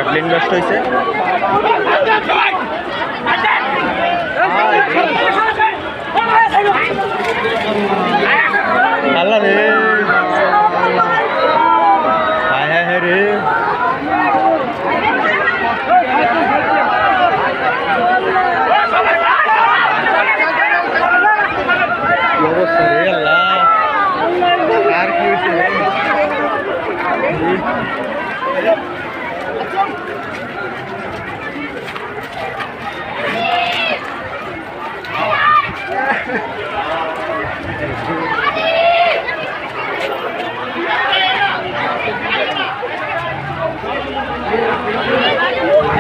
Plane নষ্ট হয়েছে। আল্লাহ রে হ্যাঁ রে অবস্থা রে আল্লাহ আর কি হয়েছে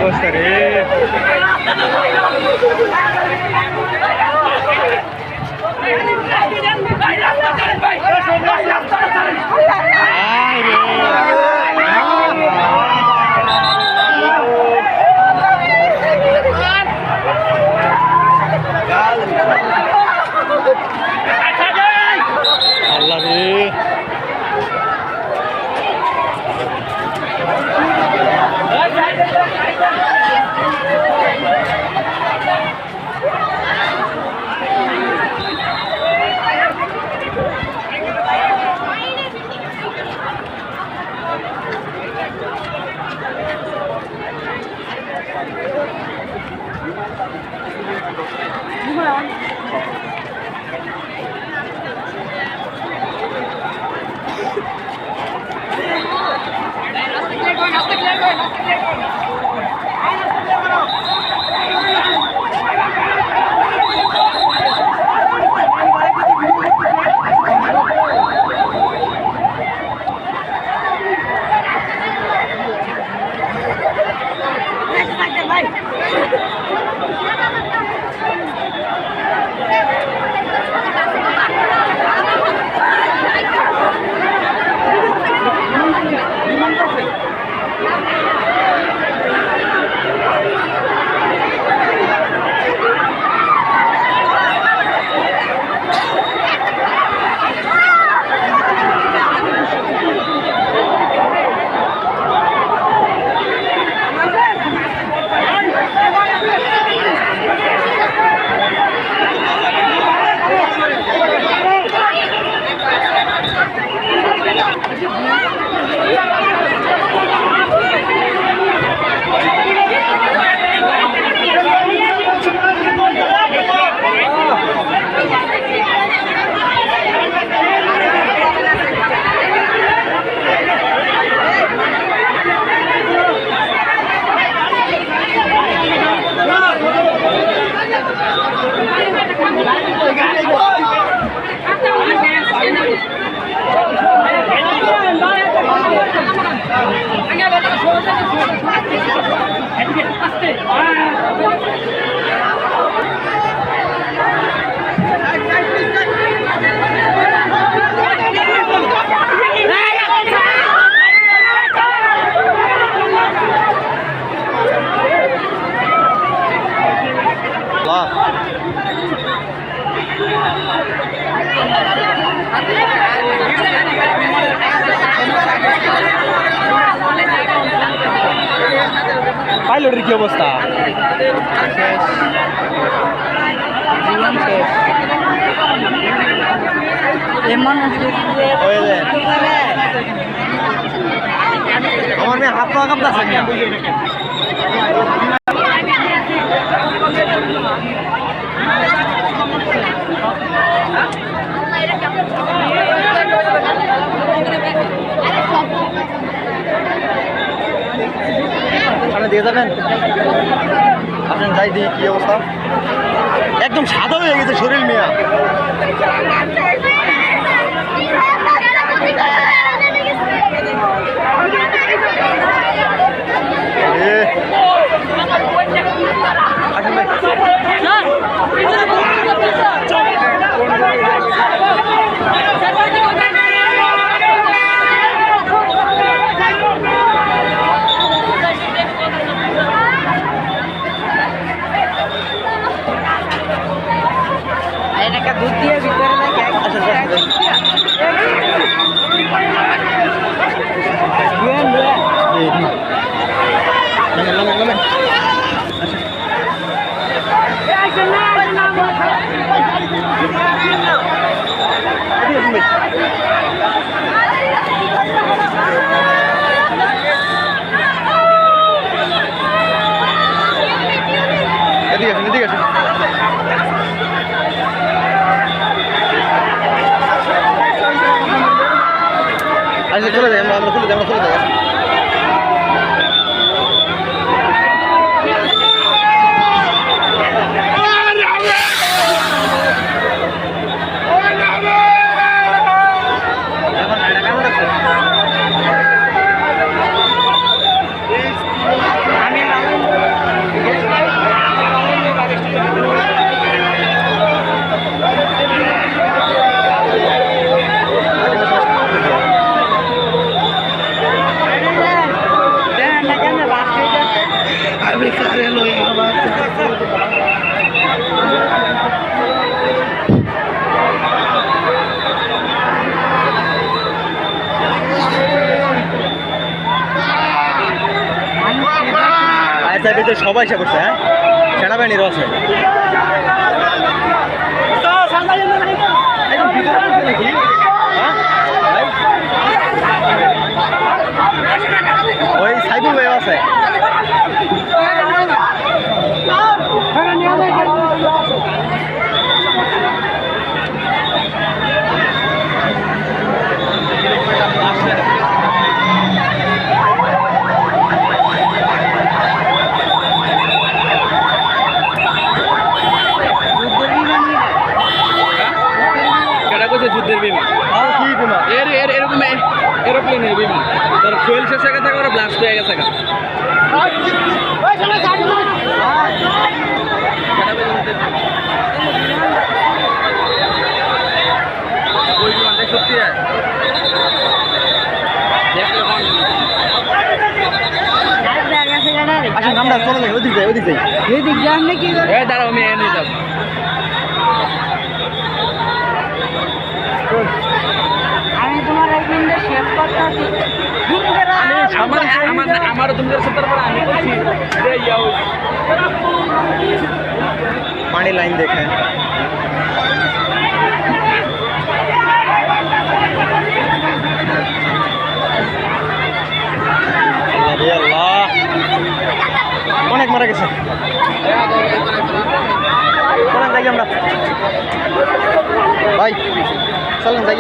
অবস্থা রে আল্লাহ রে পাইলটের কি অবস্থা? আমার মেয়ে হাত পা কাঁপতেছে না। দিয়ে যাবেন আপনার যাই দিয়ে কি অবস্থা? একদম সাদা হয়ে গেছে শরীর মিয়া। বেঁচে সবাই সে করছে। হ্যাঁ, সেনাবাহিনীরও আছে। ওই সাইবুল ভাইও আছে। যুদ্ধের বিমান কি বিমান? এরকম এরোপ্লেনের বিমান তার ফুয়েল শেষ হয়ে গেছে, ব্লাস্ট হয়ে গেছে। ওই বিমানটা সত্যি আচ্ছা, নামটা চলে যাই, ওদিক যাই, ওদিক যাই। দাঁড়াও, আমি এনে যাব। আমি তোমার একদিনটা শেভ করতে আছি। আমারও তুমি সত্তর পর আমি বলছি পানি লাইন দেখেন। আল্লাহ, অনেক মারা গেছে। চলেন যাই আমরা ভাই, চলেন যাই।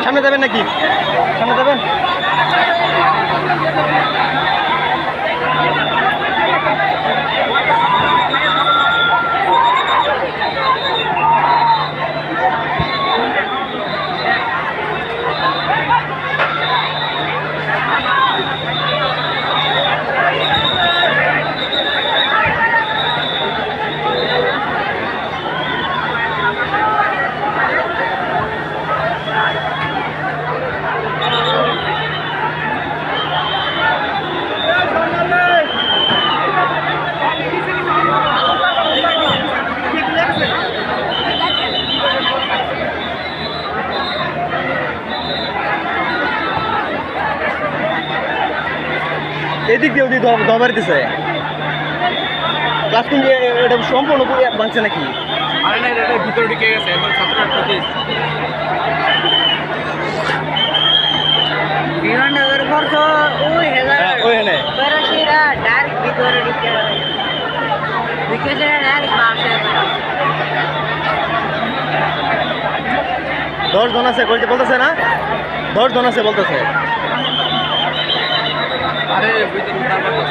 সামনে যাবেন নাকি? সামনে যাবেন? এদিক দিয়ে ওদিক দবার দিছে। ক্লাস কিন্তু এটা সম্পূর্ণ ভাঙছে নাকি? আরে না, এটা ভিতরে ঢুকে গেছে। এখন ছাত্ররা প্রতিশ বিমাননগর করছো ওই হেলা ওই হেনে পরাশিরা ডাইরেক্ট ভিতরে ঢুকে ডাইরেক্ট মারছে। 10 জন আছে বলতেছে না? 10 জন আছে বলতেছে। আরে ভিতরে মানুষ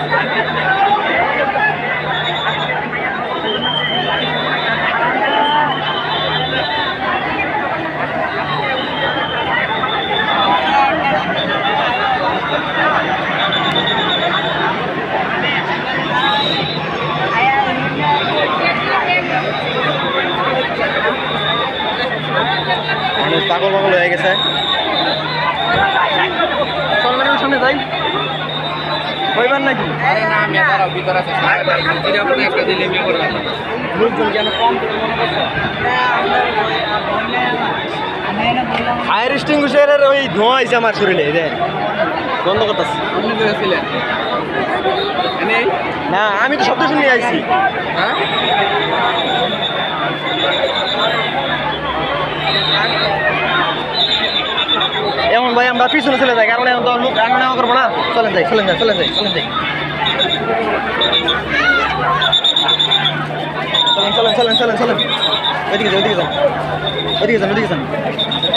পাগল পাগল হয়ে গেছে। চলবেন সামনে যাই, কইবার নাকি? আরে না, আমি দাঁড়াও, ভিতরে আছে। একটা দিলে আমি করলাম লোকজন কেন কম ফায়ার এক্সটিংগুইশারের ওই ধোঁয়া হয়েছে আমার শরীরে। বন্ধ করতেছে। আপনি ছিলেন না, আমি তো শব্দ শুনে আইছি। হ্যাঁ, এমন ভাই আমরা পিছনে চলে যাই, কারণ এখন তো লোক রান্না করবো না। চলেন যাই, চলেন যাই, চলেন যাই, চলেন যাই, চলেন চলেন চলেন চলেন। ওইদিকে যান, ওইদিকে যান, ওইদিকে যান, ওইদিকে যান।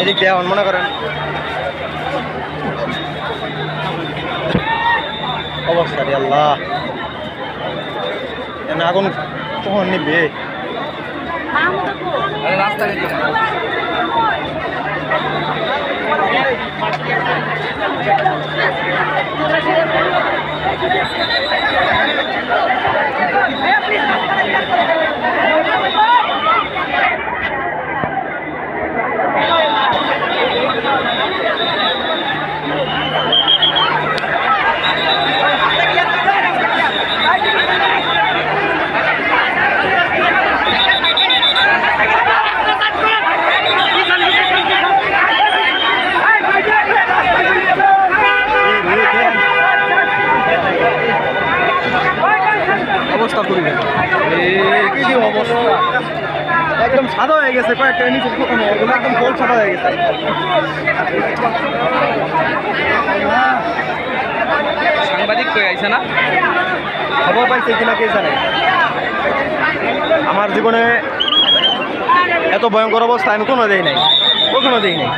এদিক দিয়ে এখন মনে করেন অবস্থা রে আল্লাহ, আগুন কখন নিবে? আরে রাস্তা নিতে একদম সাদা হয়ে গেছে, কয়েকটা নিচে এগুলো একদম গোল সাদা হয়ে গেছে। সাংবাদিক কই আইছে না? খবর পাইছে কিনা কে জানে। আমার জীবনে এত ভয়ঙ্কর অবস্থা আমি কোনো দেই নাই, কখনো দেই নাই।